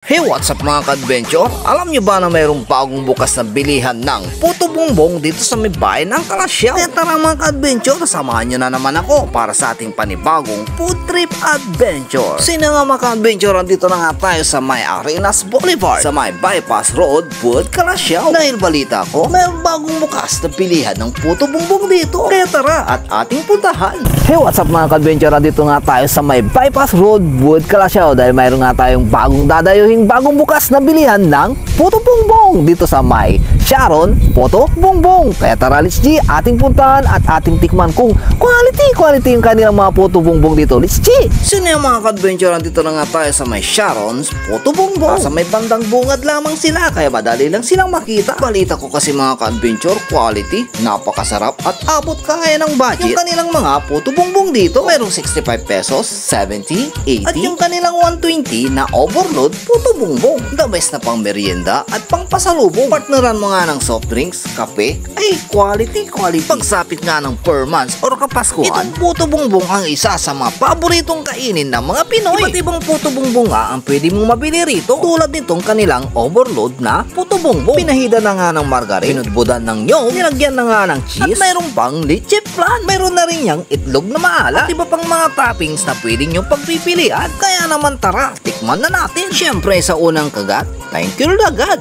Hey, what's up mga ka-adventure? Alam nyo ba na mayroong bagong bukas na bilihan ng puto bongbong dito sa may bahay ng Kalasyaw? Kaya tara mga ka-adventure, samahan nyo na naman ako para sa ating panibagong food trip adventure. Sino nga mga ka-adventure, dito na nga tayo sa may Arenas Boulevard, sa may Bypass Road, Wood, Kalasyaw. Dahil balita ko, mayroong bagong bukas na bilihan ng puto bongbong dito. Kaya tara at ating puntahan. Hey, what's up mga ka-adventure? Dito nga tayo sa may Bypass Road, Wood, Kalasyaw. Dahil mayroon nga tayong bagong dadayuhin bagong bukas na bilihan ng puto bongbong dito sa may Sharon Puto Bongbong. Kaya tara, let's G, ating puntahan at ating tikman kung quality yung kanilang mga puto bongbong dito. Let's G! Sino yung mga ka-adventure, dito na nga tayo sa may Sharon's Puto Bongbong. Sa may bandang bungad lamang sila, kaya madali lang silang makita. Balita ko kasi mga ka-adventure, quality, napakasarap at abot kaya ng budget. Yung kanilang mga puto bongbong dito, mayroong 65 pesos, 70, 80 at yung kanilang 120 na overload puto bongbong. The best na pang merienda at pang pasalubong. Partneran mo nga ng soft drinks, kape, ay quality. Pagsapit nga ng per months or kapaskuhan, itong puto bongbong ang isa sa mga paboritong kainin ng mga Pinoy. Iba't ibang puto bongbong nga ang pwede mong mabili rito, tulad nitong kanilang overload na puto bongbong. Pinahida na nga ng margarine, pinudbudan ng nyog, nilagyan na nga ng cheese, at mayroon pang leche flan. Mayroon na rin yang itlog na maalat at iba pang mga toppings na pwede nyo pagpipilian. Kaya naman tara, tikman na natin. Siyempre sa unang kagat, thank you Lord agad.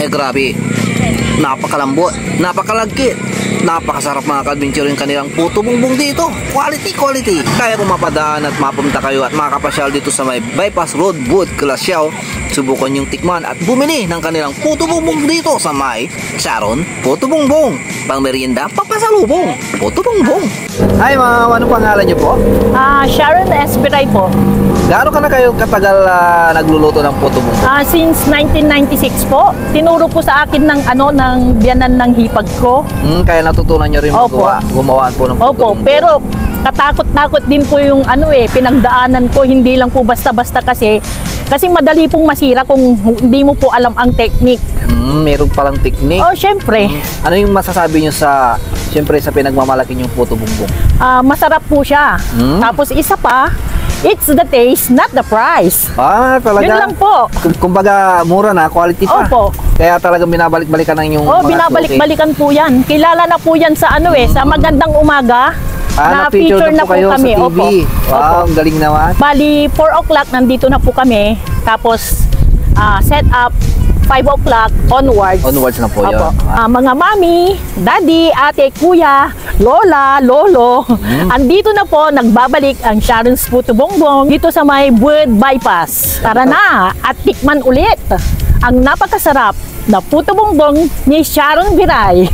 Eh grabe, napakalambot, napakalagkit, napakasarap mga ka-adventure yung kanilang puto bongbong dito. Quality. Kaya kung mapadaan at mapunta kayo at makapasyal dito sa may Bypass Road, Wood, Kalasyaw, subukan yung tikman at bumili ng kanilang puto bongbong dito sa may Sharon Puto Bongbong. Pang merienda, pang pasalubong, puto bongbong. Hi ma'am, ano pangalan niyo po? Sharon Esperay po. Gaano ka na kayo katagal nagluluto ng puto bongbong? Since 1996 po. Tinuro po sa akin ng biyanan ng hipag ko. Kaya natutunan nyo rin gumawa po ng puto bongbong. Pero katakot-takot din po yung pinagdaanan ko. Hindi lang po basta-basta kasi madali pong masira kung hindi mo po alam ang technique. Meron palang technique. Oh, syempre. Ano yung masasabi nyo sa pinagmamalaki yung puto bongbong? Masarap po siya. Tapos isa pa, it's the taste, not the price. Talaga? Yun lang po. Kumbaga, mura na, quality pa. Opo. Kaya talagang binabalik-balikan ng yung mga binabalik-balikan po yan. Kilala na po yan sa sa Magandang Umaga. Na-feature na po kayo kami sa TV. Opo. Wow, ang galing naman. Bali, 4 o'clock nandito na po kami. Tapos, set up 5 o'clock onwards. Onwards na po yun. Mga mami, daddy, ate, kuya, lola, lolo, andito na po, nagbabalik ang Sharon's Puto Bongbong dito sa may Wood Bypass. Tara na at tikman ulit ang napakasarap na puto bongbong ni Sharon Viray.